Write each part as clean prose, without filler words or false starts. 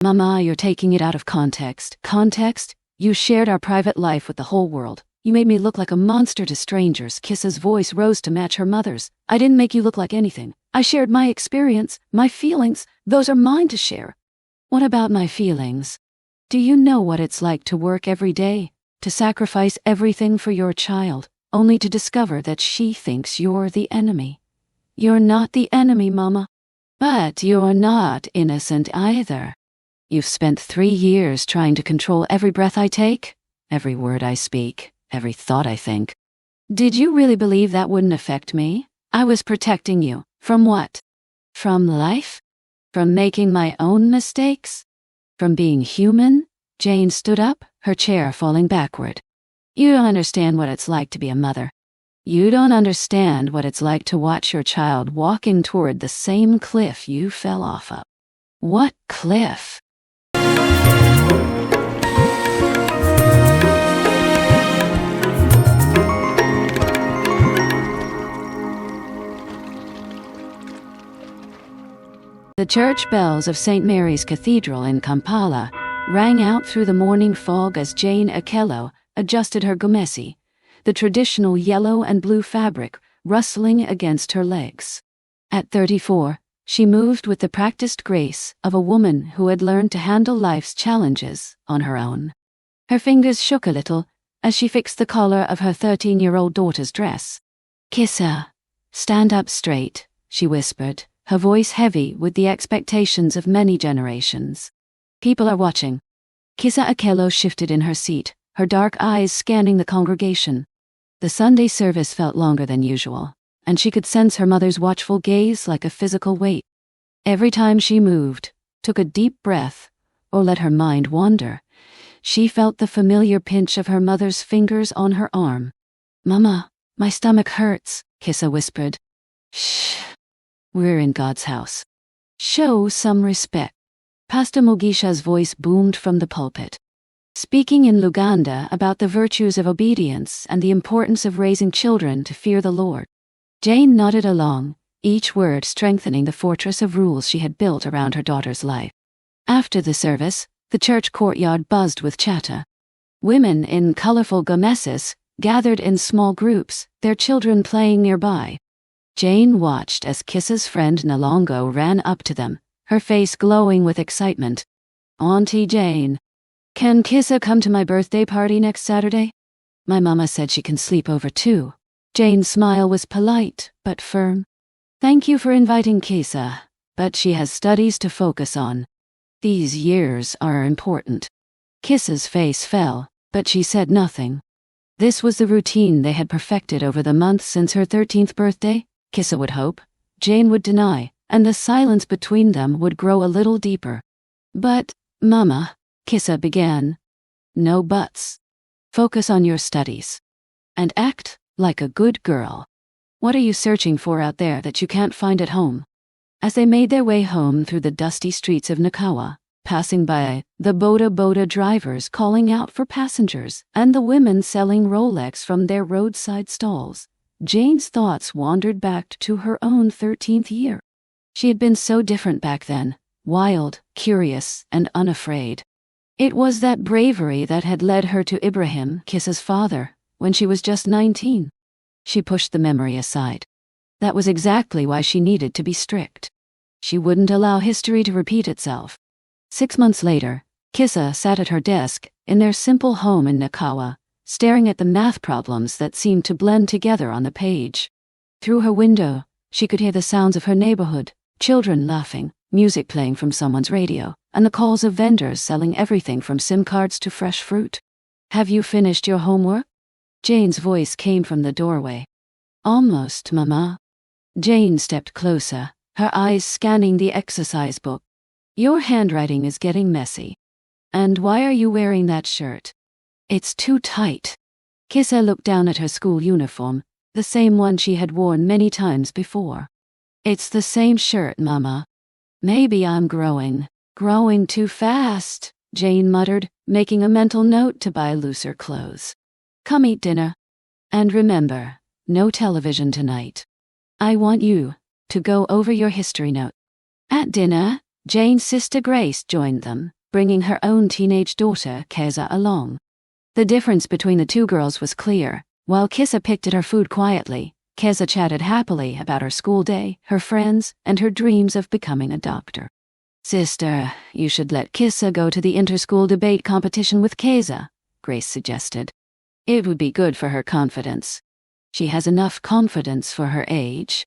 Mama, you're taking it out of context. Context? You shared our private life with the whole world. You made me look like a monster to strangers. Kissa's voice rose to match her mother's. I didn't make you look like anything. I shared my experience, my feelings. Those are mine to share. What about my feelings? Do you know what it's like to work every day, to sacrifice everything for your child, only to discover that she thinks you're the enemy? You're not the enemy, Mama. But you're not innocent either. You've spent 3 years trying to control every breath I take, every word I speak, every thought I think. Did you really believe that wouldn't affect me? I was protecting you. From what? From life? From making my own mistakes? From being human? Jane stood up, her chair falling backward. You don't understand what it's like to be a mother. You don't understand what it's like to watch your child walking toward the same cliff you fell off of. What cliff? The church bells of St. Mary's Cathedral in Kampala rang out through the morning fog as Jane Akello adjusted her gomesi, the traditional yellow and blue fabric rustling against her legs. At 34, she moved with the practiced grace of a woman who had learned to handle life's challenges on her own. Her fingers shook a little as she fixed the collar of her 13-year-old daughter's dress. "Kissa, stand up straight," she whispered, her voice heavy with the expectations of many generations. "People are watching." Kissa Akello shifted in her seat, her dark eyes scanning the congregation. The Sunday service felt longer than usual, and she could sense her mother's watchful gaze like a physical weight. Every time she moved, took a deep breath, or let her mind wander, she felt the familiar pinch of her mother's fingers on her arm. "Mama, my stomach hurts," Kissa whispered. "Shh. We're in God's house. Show some respect." Pastor Mugisha's voice boomed from the pulpit, speaking in Uganda about the virtues of obedience and the importance of raising children to fear the Lord. Jane nodded along, each word strengthening the fortress of rules she had built around her daughter's life. After the service, the church courtyard buzzed with chatter. Women in colorful gomeses gathered in small groups, their children playing nearby. Jane watched as Kissa's friend Nalongo ran up to them, her face glowing with excitement. "Auntie Jane, can Kissa come to my birthday party next Saturday? My mama said she can sleep over too." Jane's smile was polite but firm. "Thank you for inviting Kissa, but she has studies to focus on. These years are important." Kissa's face fell, but she said nothing. This was the routine they had perfected over the months since her 13th birthday. Kissa would hope, Jane would deny, and the silence between them would grow a little deeper. "But, Mama," Kissa began. "No buts. Focus on your studies. And act like a good girl. What are you searching for out there that you can't find at home?" As they made their way home through the dusty streets of Nakawa, passing by the boda drivers calling out for passengers and the women selling Rolex from their roadside stalls, Jane's thoughts wandered back to her own 13th year. She had been so different back then, wild, curious, and unafraid. It was that bravery that had led her to Ibrahim, Kissa's father, when she was just 19. She pushed the memory aside. That was exactly why she needed to be strict. She wouldn't allow history to repeat itself. 6 months later, Kissa sat at her desk in their simple home in Nakawa, staring at the math problems that seemed to blend together on the page. Through her window, she could hear the sounds of her neighborhood, children laughing, music playing from someone's radio, and the calls of vendors selling everything from SIM cards to fresh fruit. "Have you finished your homework?" Jane's voice came from the doorway. "Almost, Mama." Jane stepped closer, her eyes scanning the exercise book. "Your handwriting is getting messy. And why are you wearing that shirt?" "It's too tight." Kissa looked down at her school uniform, the same one she had worn many times before. "It's the same shirt, Mama." "Maybe I'm growing too fast," Jane muttered, making a mental note to buy looser clothes. "Come eat dinner. And remember, no television tonight. I want you to go over your history note." At dinner, Jane's sister Grace joined them, bringing her own teenage daughter, Kissa, along. The difference between the two girls was clear. While Kissa picked at her food quietly, Kissa chatted happily about her school day, her friends, and her dreams of becoming a doctor. "Sister, you should let Kissa go to the inter-school debate competition with Kissa," Grace suggested. "It would be good for her confidence. She has enough confidence for her age."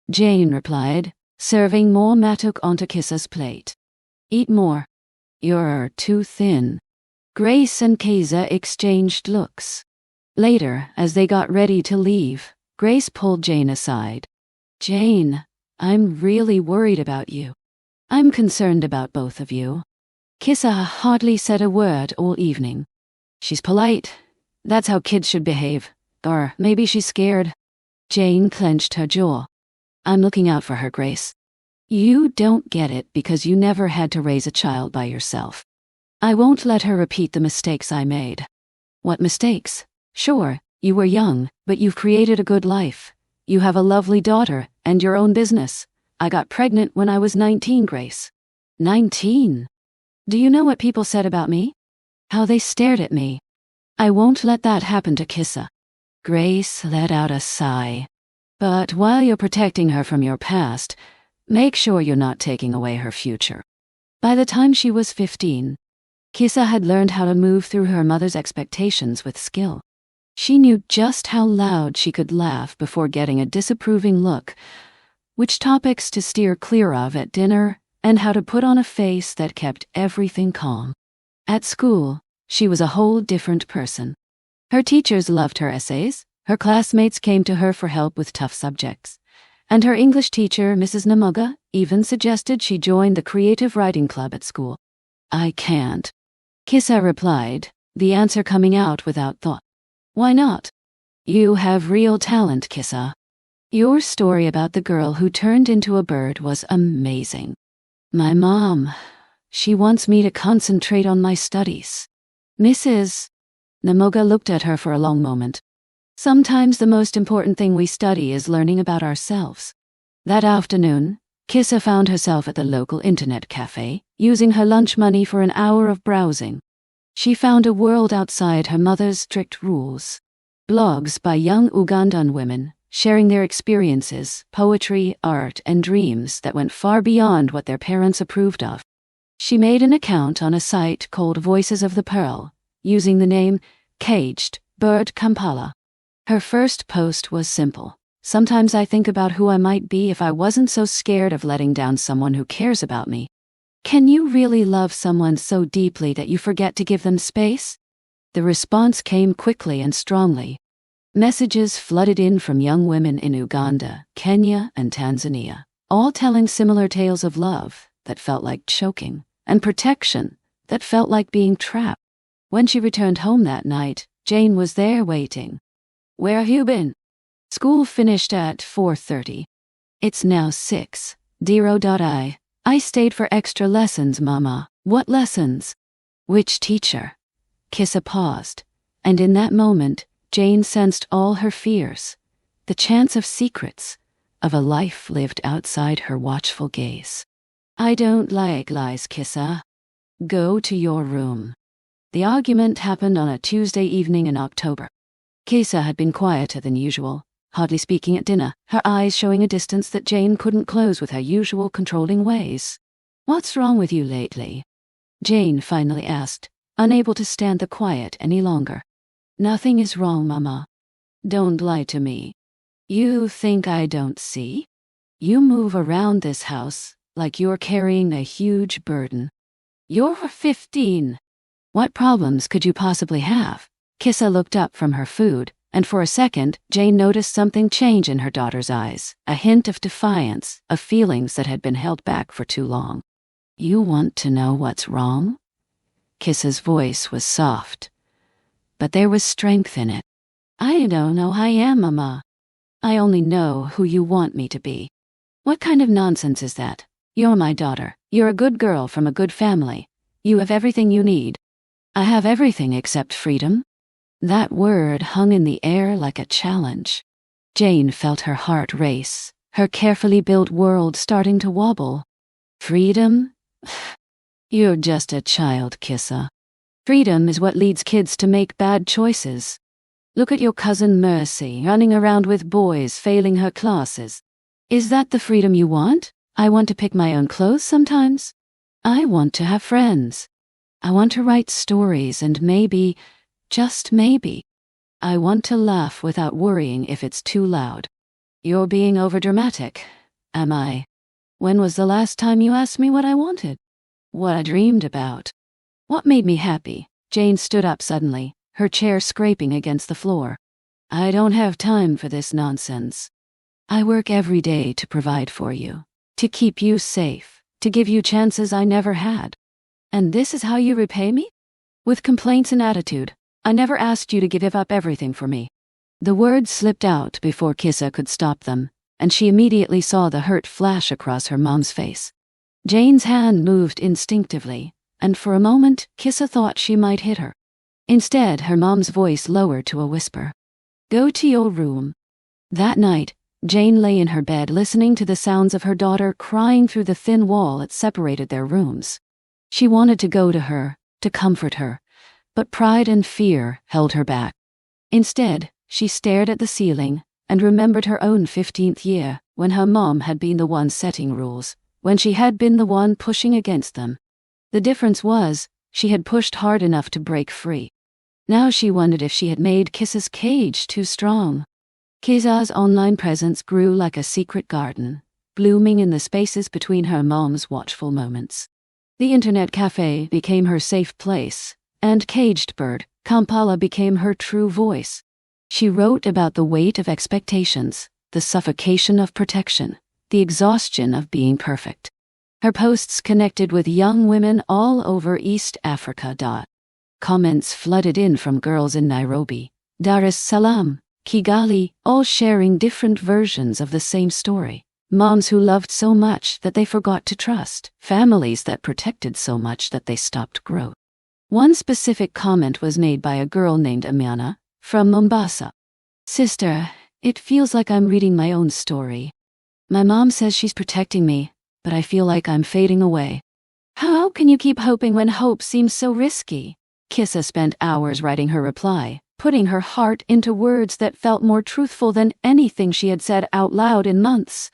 Jane replied, serving more matuk onto Kissa's plate. "Eat more. You're too thin." Grace and Kissa exchanged looks. Later, as they got ready to leave, Grace pulled Jane aside. "Jane, I'm really worried about you. I'm concerned about both of you." Kissa hardly said a word all evening. "She's polite. That's how kids should behave. Or maybe she's scared." Jane clenched her jaw. "I'm looking out for her, Grace. You don't get it because you never had to raise a child by yourself. I won't let her repeat the mistakes I made." "What mistakes?" "Sure, you were young, but you've created a good life. You have a lovely daughter and your own business. I got pregnant when I was 19, Grace." 19? Do you know what people said about me? How they stared at me. I won't let that happen to Kissa." Grace let out a sigh. "But while you're protecting her from your past, make sure you're not taking away her future." By the time she was 15, Kissa had learned how to move through her mother's expectations with skill. She knew just how loud she could laugh before getting a disapproving look, which topics to steer clear of at dinner, and how to put on a face that kept everything calm. At school, she was a whole different person. Her teachers loved her essays, her classmates came to her for help with tough subjects, and her English teacher, Mrs. Namoga, even suggested she join the creative writing club at school. "I can't," Kissa replied, the answer coming out without thought. "Why not?" "You have real talent, Kissa. Your story about the girl who turned into a bird was amazing. My mom, she wants me to concentrate on my studies." Mrs. Namoga looked at her for a long moment. "Sometimes the most important thing we study is learning about ourselves." That afternoon, Kissa found herself at the local internet cafe, using her lunch money for an hour of browsing. She found a world outside her mother's strict rules. Blogs by young Ugandan women, sharing their experiences, poetry, art, and dreams that went far beyond what their parents approved of. She made an account on a site called Voices of the Pearl, using the name Caged Bird Kampala. Her first post was simple. "Sometimes I think about who I might be if I wasn't so scared of letting down someone who cares about me." Can you really love someone so deeply that you forget to give them space? The response came quickly and strongly. Messages flooded in from young women in Uganda, Kenya, and Tanzania, all telling similar tales of love that felt like choking, and protection that felt like being trapped. When she returned home that night, Jane was there waiting. "Where have you been?" "School finished at 4:30. It's now 6. I stayed for extra lessons, Mama." "What lessons?" "Which teacher?" Kissa paused, and in that moment, Jane sensed all her fears, the chance of secrets, of a life lived outside her watchful gaze. "I don't like lies, Kissa. Go to your room." The argument happened on a Tuesday evening in October. Kissa had been quieter than usual, hardly speaking at dinner, her eyes showing a distance that Jane couldn't close with her usual controlling ways. "What's wrong with you lately?" Jane finally asked, unable to stand the quiet any longer. "Nothing is wrong, Mama. Don't lie to me. You think I don't see? You move around this house like you're carrying a huge burden. You're 15. What problems could you possibly have?" Kissa looked up from her food, and for a second, Jane noticed something change in her daughter's eyes, a hint of defiance, of feelings that had been held back for too long. "You want to know what's wrong?" Kissa's voice was soft, but there was strength in it. "I don't know who I am, Mama. I only know who you want me to be." "What kind of nonsense is that? You're my daughter. You're a good girl from a good family. You have everything you need." "I have everything except freedom." That word hung in the air like a challenge. Jane felt her heart race, her carefully built world starting to wobble. "Freedom? You're just a child, Kissa. Freedom is what leads kids to make bad choices. Look at your cousin Mercy running around with boys failing her classes. Is that the freedom you want? I want to pick my own clothes sometimes. I want to have friends. I want to write stories and maybe, just maybe, I want to laugh without worrying if it's too loud. You're being overdramatic. Am I? When was the last time you asked me what I wanted? What I dreamed about? What made me happy? Jane stood up suddenly, her chair scraping against the floor. I don't have time for this nonsense. I work every day to provide for you, to keep you safe, to give you chances I never had. And this is how you repay me? With complaints and attitude. I never asked you to give up everything for me. The words slipped out before Kissa could stop them, and she immediately saw the hurt flash across her mom's face. Jane's hand moved instinctively, and for a moment Kissa thought she might hit her. Instead, her mom's voice lowered to a whisper. Go to your room. That night, Jane lay in her bed listening to the sounds of her daughter crying through the thin wall that separated their rooms. She wanted to go to her, to comfort her, but pride and fear held her back. Instead, she stared at the ceiling and remembered her own 15th year when her mom had been the one setting rules, when she had been the one pushing against them. The difference was, she had pushed hard enough to break free. Now she wondered if she had made Kissa's cage too strong. Kissa's online presence grew like a secret garden, blooming in the spaces between her mom's watchful moments. The internet cafe became her safe place, and Caged Bird, Kampala became her true voice. She wrote about the weight of expectations, the suffocation of protection, the exhaustion of being perfect. Her posts connected with young women all over East Africa. Comments flooded in from girls in Nairobi, Dar es Salaam, Kigali, all sharing different versions of the same story. Moms who loved so much that they forgot to trust, families that protected so much that they stopped growth. One specific comment was made by a girl named Amana, from Mombasa. Sister, it feels like I'm reading my own story. My mom says she's protecting me, but I feel like I'm fading away. How can you keep hoping when hope seems so risky? Kissa spent hours writing her reply, putting her heart into words that felt more truthful than anything she had said out loud in months.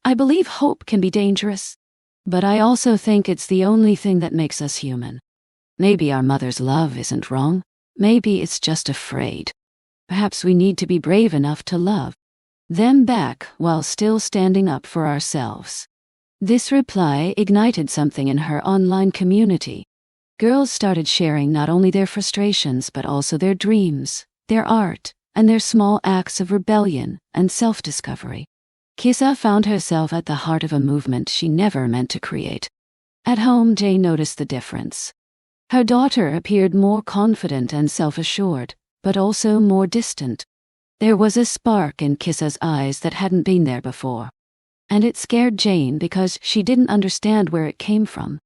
I believe hope can be dangerous, but I also think it's the only thing that makes us human. Maybe our mother's love isn't wrong. Maybe it's just afraid. Perhaps we need to be brave enough to love them back while still standing up for ourselves. This reply ignited something in her online community. Girls started sharing not only their frustrations but also their dreams, their art, and their small acts of rebellion and self-discovery. Kissa found herself at the heart of a movement she never meant to create. At home, Jane noticed the difference. Her daughter appeared more confident and self-assured, but also more distant. There was a spark in Kissa's eyes that hadn't been there before. And it scared Jane because she didn't understand where it came from.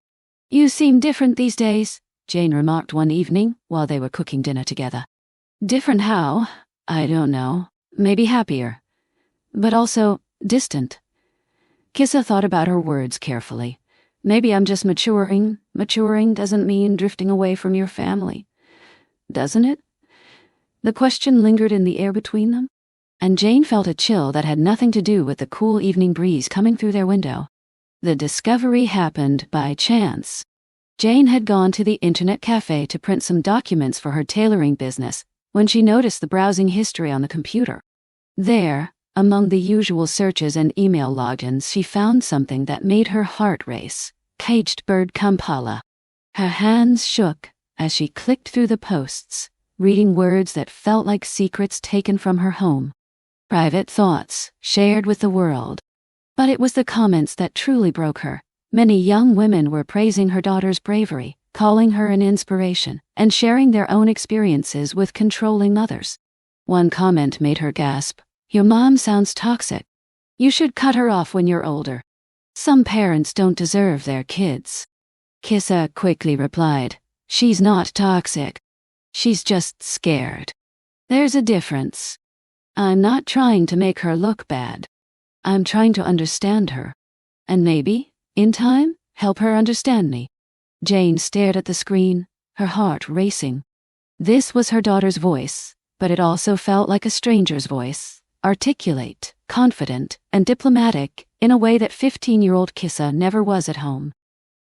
You seem different these days, Jane remarked one evening while they were cooking dinner together. Different how? I don't know. Maybe happier. But also distant. Kissa thought about her words carefully. Maybe I'm just maturing. Maturing doesn't mean drifting away from your family. Doesn't it? The question lingered in the air between them, and Jane felt a chill that had nothing to do with the cool evening breeze coming through their window. The discovery happened by chance. Jane had gone to the internet cafe to print some documents for her tailoring business when she noticed the browsing history on the computer. There, among the usual searches and email logins, she found something that made her heart race. Caged Bird Kampala. Her hands shook as she clicked through the posts, reading words that felt like secrets taken from her home. Private thoughts, shared with the world. But it was the comments that truly broke her. Many young women were praising her daughter's bravery, calling her an inspiration, and sharing their own experiences with controlling mothers. One comment made her gasp. Your mom sounds toxic. You should cut her off when you're older. Some parents don't deserve their kids. Kissa quickly replied, She's not toxic. She's just scared. There's a difference. I'm not trying to make her look bad. I'm trying to understand her. And maybe, in time, Help her understand me." Jane stared at the screen, her heart racing. This was her daughter's voice, but it also felt like a stranger's voice, articulate, confident, and diplomatic in a way that 15-year-old Kissa never was at home.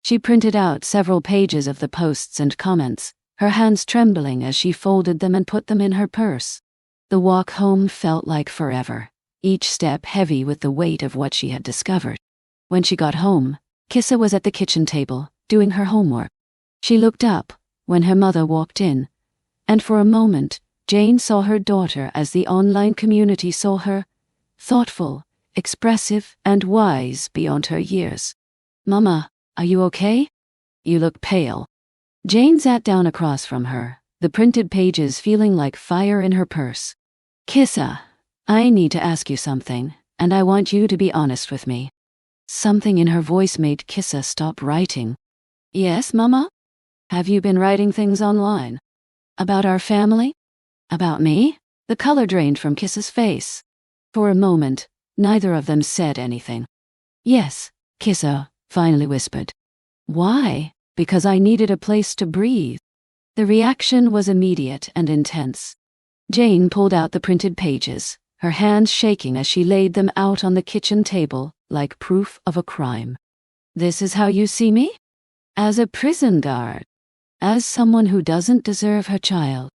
She printed out several pages of the posts and comments, her hands trembling as she folded them and put them in her purse. The walk home felt like forever, each step heavy with the weight of what she had discovered. When she got home, Kissa was at the kitchen table, doing her homework. She looked up when her mother walked in, and for a moment, Jane saw her daughter as the online community saw her, thoughtful, expressive, and wise beyond her years. "Mama, are you okay? You look pale." Jane sat down across from her, the printed pages feeling like fire in her purse. "Kissa, I need to ask you something, and I want you to be honest with me." Something in her voice made Kissa stop writing. "Yes, Mama? Have you been writing things online? About our family? About me?" The color drained from Kissa's face. For a moment, neither of them said anything. "Yes," Kissa finally whispered. "Why?" "Because I needed a place to breathe." The reaction was immediate and intense. Jane pulled out the printed pages, her hands shaking as she laid them out on the kitchen table like proof of a crime. "This is how you see me? As a prison guard? As someone who doesn't deserve her child?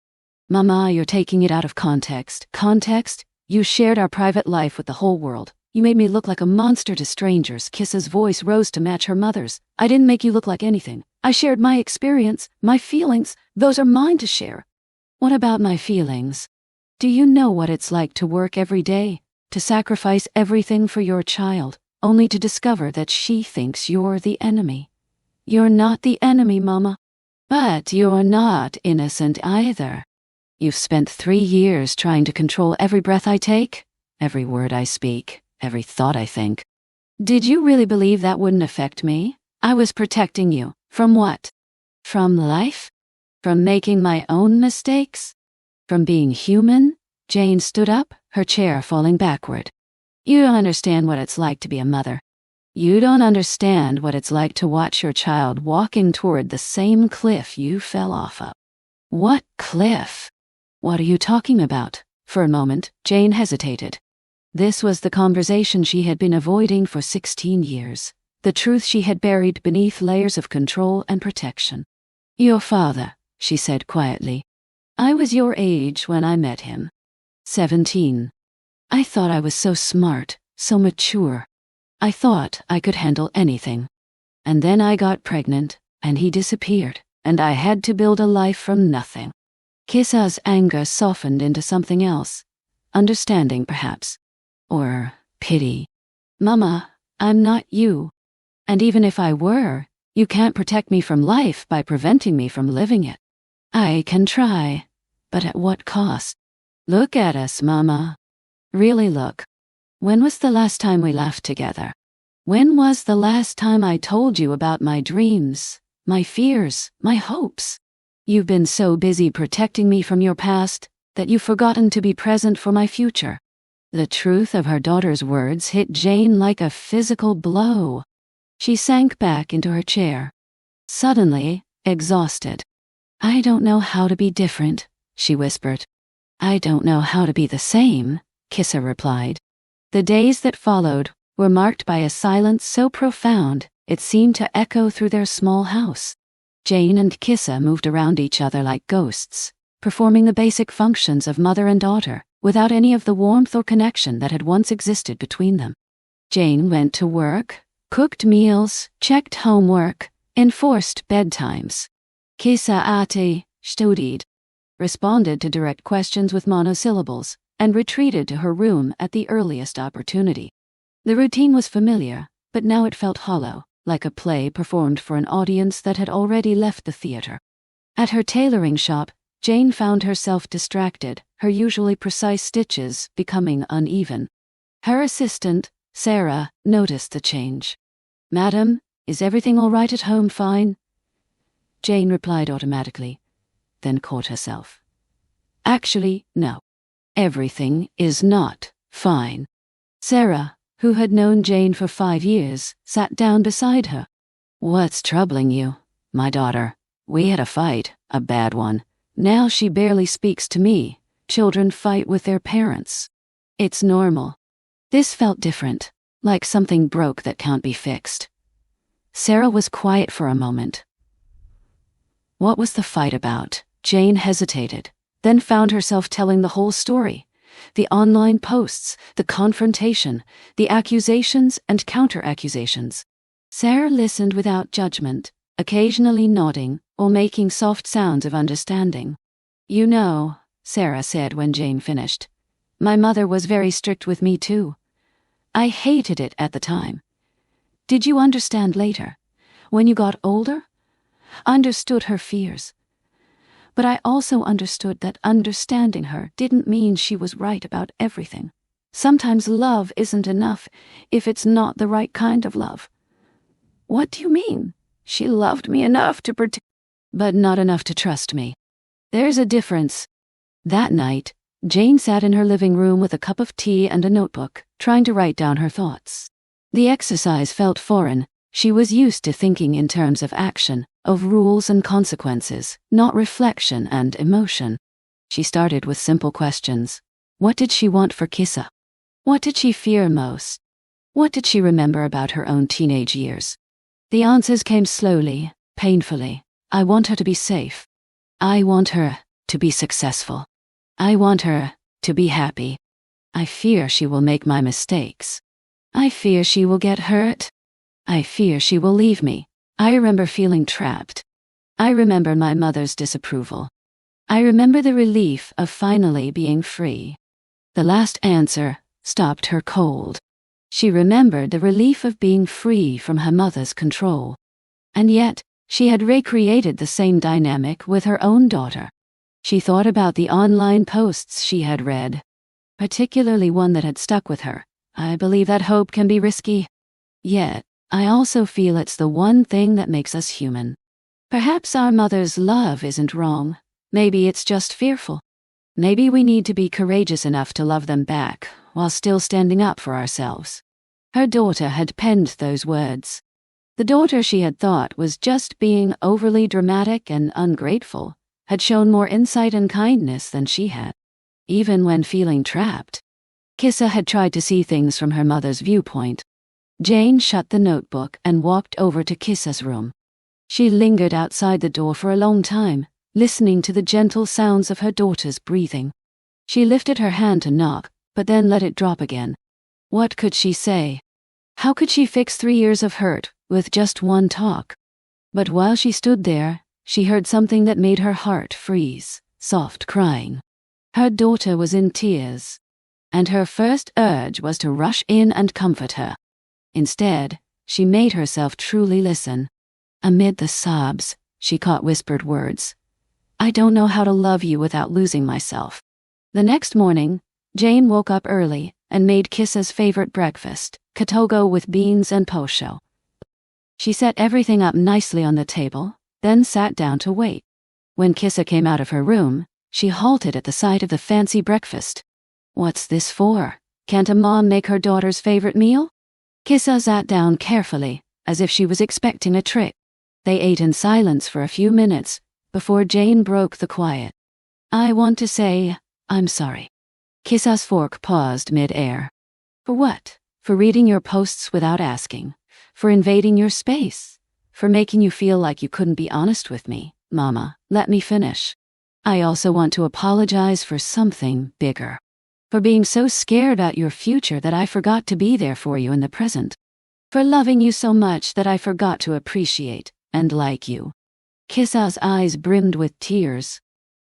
Mama, you're taking it out of context." "Context? You shared our private life with the whole world. You made me look like a monster to strangers." Kissa's voice rose to match her mother's. "I didn't make you look like anything. I shared my experience, my feelings. Those are mine to share." "What about my feelings? Do you know what it's like to work every day, to sacrifice everything for your child, only to discover that she thinks you're the enemy?" "You're not the enemy, Mama. But you're not innocent either. You've spent 3 years trying to control every breath I take, every word I speak, every thought I think. Did you really believe that wouldn't affect me? I was protecting you. From what? From life? From making my own mistakes? From being human?" Jane stood up, her chair falling backward. "You don't understand what it's like to be a mother. You don't understand what it's like to watch your child walking toward the same cliff you fell off of." "What cliff? What are you talking about?" For a moment, Jane hesitated. This was the conversation she had been avoiding for 16 years, the truth she had buried beneath layers of control and protection. "Your father," she said quietly. "I was your age when I met him. 17. I thought I was so smart, so mature. I thought I could handle anything. And then I got pregnant, and he disappeared, and I had to build a life from nothing." Kissa's anger softened into something else. Understanding, perhaps. Or pity. "Mama, I'm not you. And even if I were, you can't protect me from life by preventing me from living it. I can try, but at what cost? Look at us, Mama. Really look. When was the last time we laughed together? When was the last time I told you about my dreams, my fears, my hopes? You've been so busy protecting me from your past that you've forgotten to be present for my future." The truth of her daughter's words hit Jane like a physical blow. She sank back into her chair, suddenly exhausted. "I don't know how to be different," she whispered. "I don't know how to be the same," Kissa replied. The days that followed were marked by a silence so profound it seemed to echo through their small house. Jane and Kissa moved around each other like ghosts, performing the basic functions of mother and daughter without any of the warmth or connection that had once existed between them. Jane went to work, cooked meals, checked homework, enforced bedtimes. Kissa studied, responded to direct questions with monosyllables, and retreated to her room at the earliest opportunity. The routine was familiar, but now it felt hollow, like a play performed for an audience that had already left the theater. At her tailoring shop, Jane found herself distracted, her usually precise stitches becoming uneven. Her assistant, Sarah, noticed the change. "Madam, is everything all right at home? Fine?" Jane replied automatically, then caught herself. "Actually, no. Everything is not fine." Sarah, who had known Jane for 5 years, sat down beside her. "What's troubling you, my daughter? We had a fight, a bad one. Now she barely speaks to me. Children fight with their parents. It's normal." This felt different, like something broke that can't be fixed. Sarah was quiet for a moment. What was the fight about? Jane hesitated, then found herself telling the whole story. The online posts, the confrontation, the accusations and counter-accusations. Sarah listened without judgment, occasionally nodding or making soft sounds of understanding. "You know," Sarah said when Jane finished, "my mother was very strict with me too. I hated it at the time. Did you understand later, when you got older? Understood her fears. But I also understood that understanding her didn't mean she was right about everything. Sometimes love isn't enough if it's not the right kind of love." "What do you mean?" "She loved me enough to protect, but not enough to trust me. There's a difference." That night, Jane sat in her living room with a cup of tea and a notebook, trying to write down her thoughts. The exercise felt foreign. She was used to thinking in terms of action, of rules and consequences, not reflection and emotion. She started with simple questions. What did she want for Kissa? What did she fear most? What did she remember about her own teenage years? The answers came slowly, painfully. I want her to be safe. I want her to be successful. I want her to be happy. I fear she will make my mistakes. I fear she will get hurt. I fear she will leave me. I remember feeling trapped. I remember my mother's disapproval. I remember the relief of finally being free." The last answer stopped her cold. She remembered the relief of being free from her mother's control. And yet, she had recreated the same dynamic with her own daughter. She thought about the online posts she had read, particularly one that had stuck with her. "I believe that hope can be risky. Yet, I also feel it's the one thing that makes us human. Perhaps our mother's love isn't wrong. Maybe it's just fearful. Maybe we need to be courageous enough to love them back, while still standing up for ourselves." Her daughter had penned those words. The daughter she had thought was just being overly dramatic and ungrateful had shown more insight and kindness than she had, even when feeling trapped. Kissa had tried to see things from her mother's viewpoint. Jane shut the notebook and walked over to Kissa's room. She lingered outside the door for a long time, listening to the gentle sounds of her daughter's breathing. She lifted her hand to knock, but then let it drop again. What could she say? How could she fix 3 years of hurt with just one talk? But while she stood there, she heard something that made her heart freeze, soft crying. Her daughter was in tears, and her first urge was to rush in and comfort her. Instead, she made herself truly listen. Amid the sobs, she caught whispered words. "I don't know how to love you without losing myself." The next morning, Jane woke up early and made Kissa's favorite breakfast, katogo with beans and posho. She set everything up nicely on the table, then sat down to wait. When Kissa came out of her room, she halted at the sight of the fancy breakfast. "What's this for? Can't a mom make her daughter's favorite meal?" Kissa sat down carefully, as if she was expecting a trick. They ate in silence for a few minutes, before Jane broke the quiet. "I want to say, I'm sorry." Kissa's fork paused mid-air. "For what? For reading your posts without asking? For invading your space? For making you feel like you couldn't be honest with me? Mama, let me finish. I also want to apologize for something bigger. For being so scared about your future that I forgot to be there for you in the present. For loving you so much that I forgot to appreciate and like you." Kissa's eyes brimmed with tears.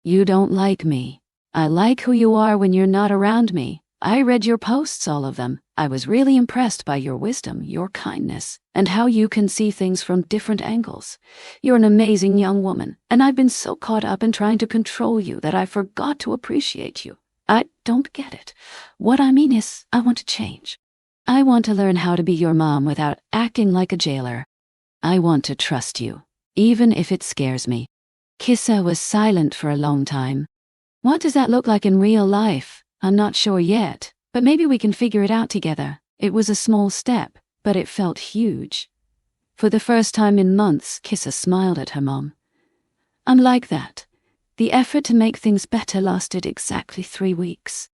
"You don't like me. I like who you are when you're not around me. I read your posts, all of them. I was really impressed by your wisdom, your kindness, and how you can see things from different angles. You're an amazing young woman, and I've been so caught up in trying to control you that I forgot to appreciate you. I don't get it. What I mean is, I want to change. I want to learn how to be your mom without acting like a jailer. I want to trust you, even if it scares me." Kissa was silent for a long time. "What does that look like in real life? I'm not sure yet, but maybe we can figure it out together." It was a small step, but it felt huge. For the first time in months, Kissa smiled at her mom. "I'm like that. The effort to make things better lasted exactly 3 weeks."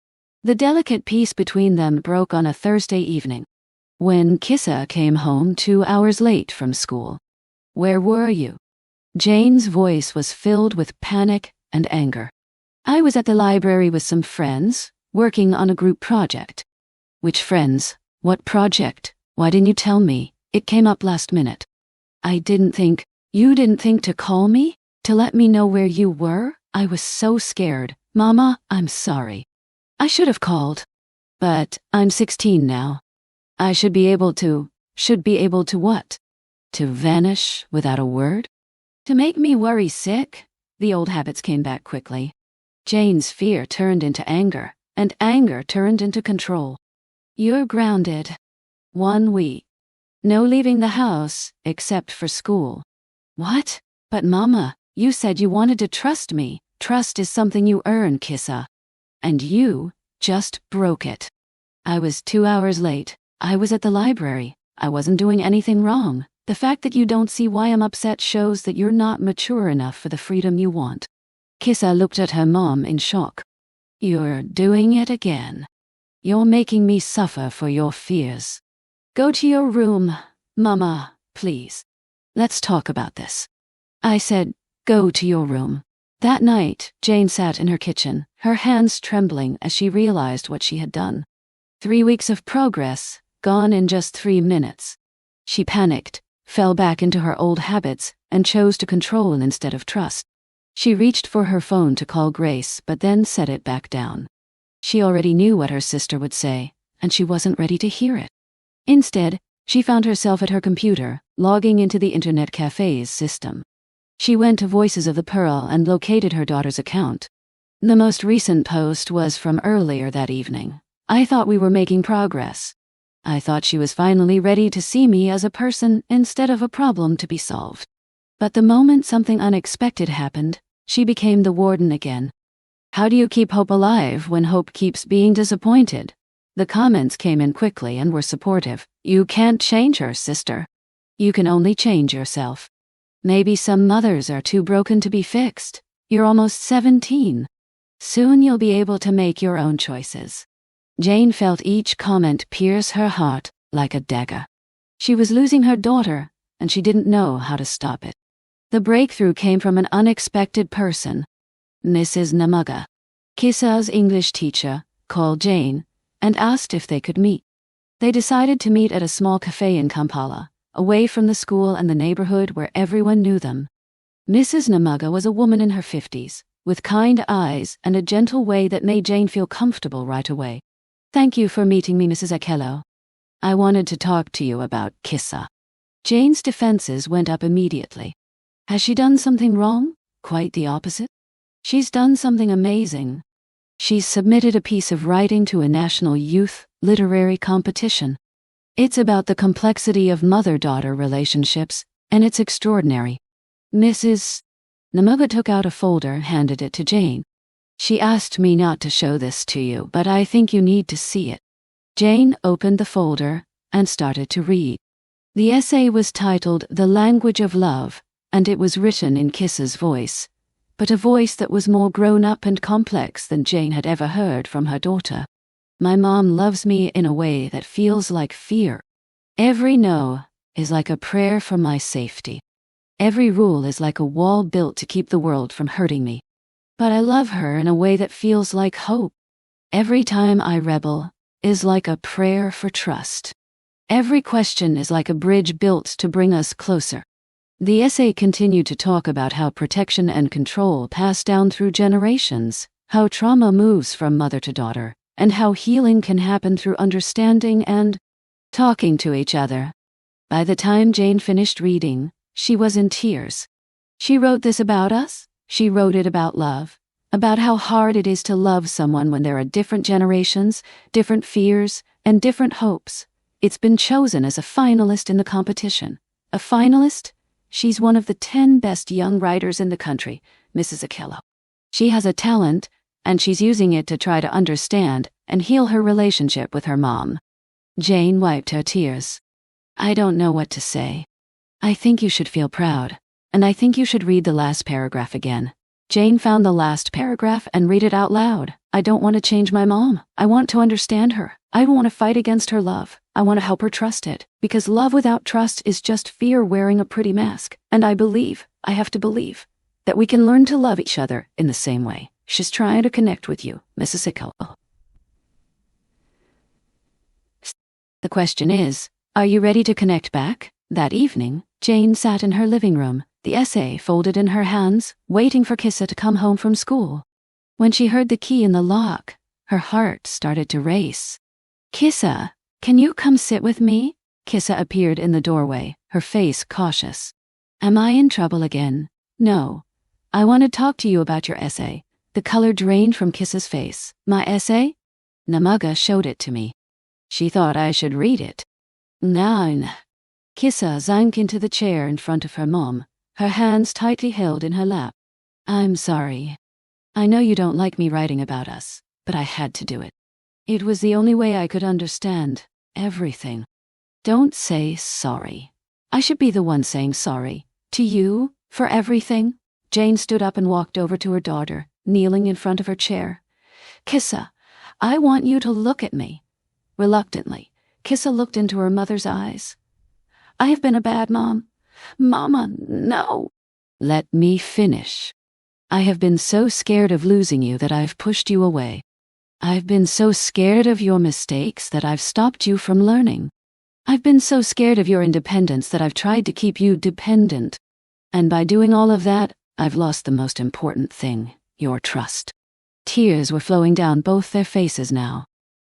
The delicate peace between them broke on a Thursday evening, when Kissa came home 2 hours late from school. "Where were you?" Jane's voice was filled with panic and anger. "I was at the library with some friends, working on a group project." "Which friends? What project? Why didn't you tell me? It came up last minute." "You didn't think to call me? To let me know where you were? I was so scared. Mama, I'm sorry. I should have called. But I'm 16 now. I should be able to what? To vanish without a word? To make me worry sick?" The old habits came back quickly. Jane's fear turned into anger, and anger turned into control. "You're grounded. 1 week. No leaving the house, except for school." "What? But Mama, you said you wanted to trust me. Trust is something you earn, Kissa. And you just broke it." "I was 2 hours late. I was at the library. I wasn't doing anything wrong. The fact that you don't see why I'm upset shows that you're not mature enough for the freedom you want." Kissa looked at her mom in shock. "You're doing it again. You're making me suffer for your fears. Go to your room, Mama, please. Let's talk about this." I said, "Go to your room." That night, Jane sat in her kitchen, her hands trembling as she realized what she had done. 3 weeks of progress, gone in just 3 minutes. She panicked, fell back into her old habits, and chose to control instead of trust. She reached for her phone to call Grace, but then set it back down. She already knew what her sister would say, and she wasn't ready to hear it. Instead, she found herself at her computer, logging into the internet cafe's system. She went to Voices of the Pearl and located her daughter's account. The most recent post was from earlier that evening. "I thought we were making progress. I thought she was finally ready to see me as a person instead of a problem to be solved. But the moment something unexpected happened, she became the warden again. How do you keep hope alive when hope keeps being disappointed?" The comments came in quickly and were supportive. "You can't change her, sister. You can only change yourself. Maybe some mothers are too broken to be fixed. You're almost 17. Soon you'll be able to make your own choices." Jane felt each comment pierce her heart like a dagger. She was losing her daughter, and she didn't know how to stop it. The breakthrough came from an unexpected person. Mrs. Namaga, Kissa's English teacher, called Jane and asked if they could meet. They decided to meet at a small cafe in Kampala, away from the school and the neighborhood where everyone knew them. Mrs. Namaga was a woman in her 50s, with kind eyes and a gentle way that made Jane feel comfortable right away. "Thank you for meeting me, Mrs. Akello. I wanted to talk to you about Kissa." Jane's defenses went up immediately. Has she done something wrong? Quite the opposite. She's done something amazing. She's submitted a piece of writing to a national youth literary competition. It's about the complexity of mother-daughter relationships, and it's extraordinary. Mrs. Namaga took out a folder and handed it to Jane. "She asked me not to show this to you, but I think you need to see it." Jane opened the folder and started to read. The essay was titled "The Language of Love," and it was written in Kissa's voice, but a voice that was more grown-up and complex than Jane had ever heard from her daughter. "My mom loves me in a way that feels like fear. Every no is like a prayer for my safety. Every rule is like a wall built to keep the world from hurting me. But I love her in a way that feels like hope. Every time I rebel is like a prayer for trust. Every question is like a bridge built to bring us closer." The essay continued to talk about how protection and control pass down through generations, how trauma moves from mother to daughter, and how healing can happen through understanding and talking to each other. By the time Jane finished reading, she was in tears. She wrote this about us. She wrote it about love, about how hard it is to love someone when there are different generations, different fears, and different hopes. It's been chosen as a finalist in the competition. A finalist? She's one of the 10 best young writers in the country, Mrs. Akello. She has a talent, and she's using it to try to understand and heal her relationship with her mom. Jane wiped her tears. "I don't know what to say. I think you should feel proud. And I think you should read the last paragraph again. Jane found the last paragraph and read it out loud. I don't want to change my mom. I want to understand her. I want to fight against her love. I want to help her trust it. Because love without trust is just fear wearing a pretty mask. And I have to believe, that we can learn to love each other in the same way. She's trying to connect with you, Mrs. Akello. The question is, are you ready to connect back? That evening, Jane sat in her living room, the essay folded in her hands, waiting for Kissa to come home from school. When she heard the key in the lock, her heart started to race. Kissa, can you come sit with me? Kissa appeared in the doorway, her face cautious. Am I in trouble again? No. I want to talk to you about your essay. The color drained from Kissa's face. My essay? Namaga showed it to me. She thought I should read it. Nine. Kissa sank into the chair in front of her mom, her hands tightly held in her lap. I'm sorry. I know you don't like me writing about us, but I had to do it. It was the only way I could understand everything. Don't say sorry. I should be the one saying sorry. To you, for everything? Jane stood up and walked over to her daughter, kneeling in front of her chair. Kissa, I want you to look at me. Reluctantly, Kissa looked into her mother's eyes. I have been a bad mom. Mama, no. Let me finish. I have been so scared of losing you that I've pushed you away. I've been so scared of your mistakes that I've stopped you from learning. I've been so scared of your independence that I've tried to keep you dependent. And by doing all of that, I've lost the most important thing, your trust. Tears were flowing down both their faces now.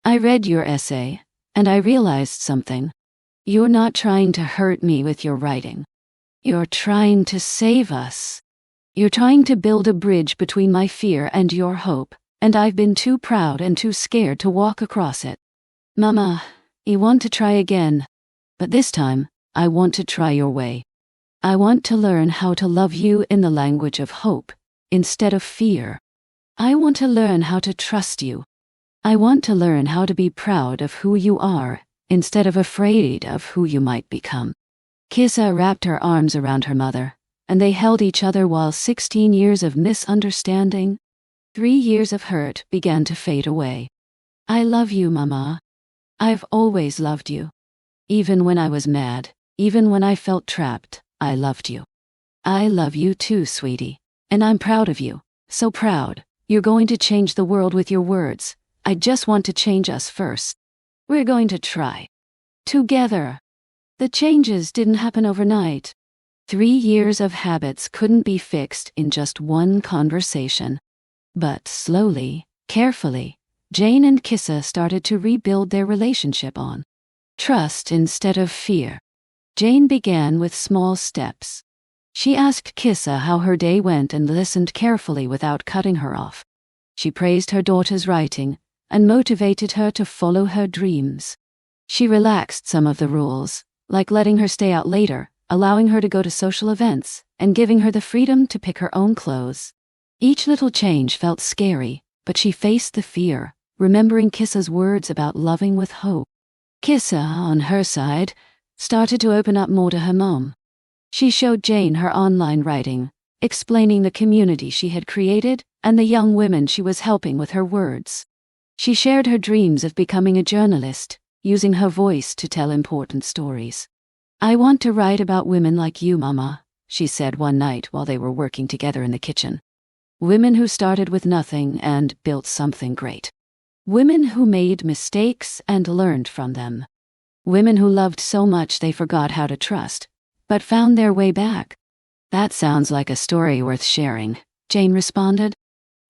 I read your essay, and I realized something. You're not trying to hurt me with your writing. You're trying to save us. You're trying to build a bridge between my fear and your hope, and I've been too proud and too scared to walk across it. Mama, you want to try again, but this time, I want to try your way. I want to learn how to love you in the language of hope, instead of fear. I want to learn how to trust you. I want to learn how to be proud of who you are, instead of afraid of who you might become. Kissa wrapped her arms around her mother, and they held each other while 16 years of misunderstanding, 3 years of hurt began to fade away. I love you, Mama. I've always loved you. Even when I was mad, even when I felt trapped, I loved you. I love you too, sweetie. And I'm proud of you. So proud. You're going to change the world with your words. I just want to change us first. We're going to try. Together. The changes didn't happen overnight. 3 years of habits couldn't be fixed in just one conversation. But slowly, carefully, Jane and Kissa started to rebuild their relationship on trust instead of fear. Jane began with small steps. She asked Kissa how her day went and listened carefully without cutting her off. She praised her daughter's writing and motivated her to follow her dreams. She relaxed some of the rules, like letting her stay out later, allowing her to go to social events, and giving her the freedom to pick her own clothes. Each little change felt scary, but she faced the fear, remembering Kissa's words about loving with hope. Kissa, on her side, started to open up more to her mom. She showed Jane her online writing, explaining the community she had created and the young women she was helping with her words. She shared her dreams of becoming a journalist, using her voice to tell important stories. I want to write about women like you, Mama, she said one night while they were working together in the kitchen. Women who started with nothing and built something great. Women who made mistakes and learned from them. Women who loved so much they forgot how to trust, but found their way back. That sounds like a story worth sharing, Jane responded.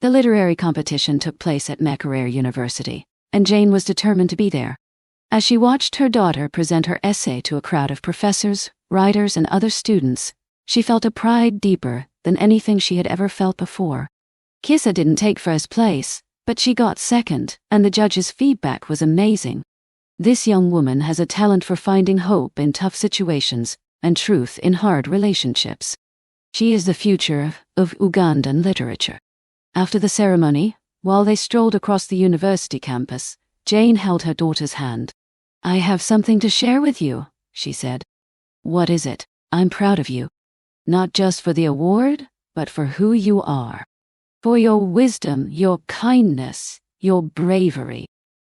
The literary competition took place at Makerere University, and Jane was determined to be there. As she watched her daughter present her essay to a crowd of professors, writers, and other students, she felt a pride deeper than anything she had ever felt before. Kissa didn't take first place, but she got second, and the judges' feedback was amazing. This young woman has a talent for finding hope in tough situations and truth in hard relationships. She is the future of Ugandan literature. After the ceremony, while they strolled across the university campus, Jane held her daughter's hand. I have something to share with you, she said. What is it? I'm proud of you. Not just for the award, but for who you are. For your wisdom, your kindness, your bravery.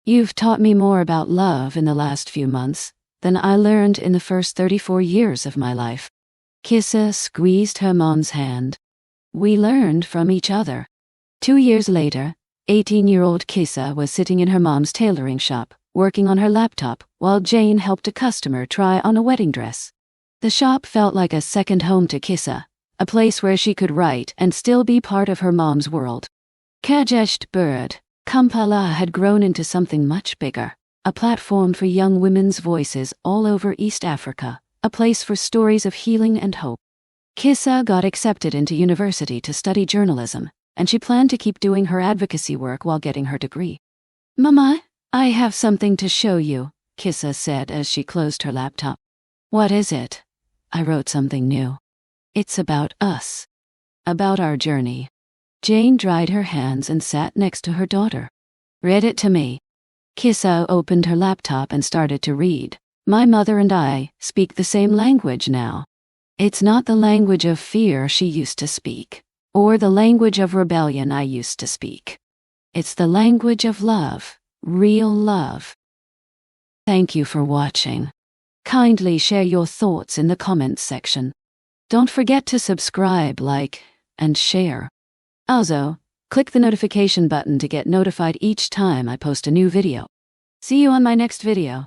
You've taught me more about love in the last few months than I learned in the first 34 years of my life. Kissa squeezed her mom's hand. We learned from each other. 2 years later, 18-year-old Kissa was sitting in her mom's tailoring shop, working on her laptop, while Jane helped a customer try on a wedding dress. The shop felt like a second home to Kissa, a place where she could write and still be part of her mom's world. Kajesht Bird, Kampala had grown into something much bigger, a platform for young women's voices all over East Africa, a place for stories of healing and hope. Kissa got accepted into university to study journalism, and she planned to keep doing her advocacy work while getting her degree. "Mama, I have something to show you," Kissa said as she closed her laptop. "What is it?" I wrote something new. "It's about us. About our journey." Jane dried her hands and sat next to her daughter. "Read it to me." Kissa opened her laptop and started to read. "My mother and I speak the same language now. It's not the language of fear she used to speak, or the language of rebellion I used to speak. It's the language of love, real love." Thank you for watching. Kindly share your thoughts in the comments section. Don't forget to subscribe, like, and share. Also, click the notification button to get notified each time I post a new video. See you on my next video.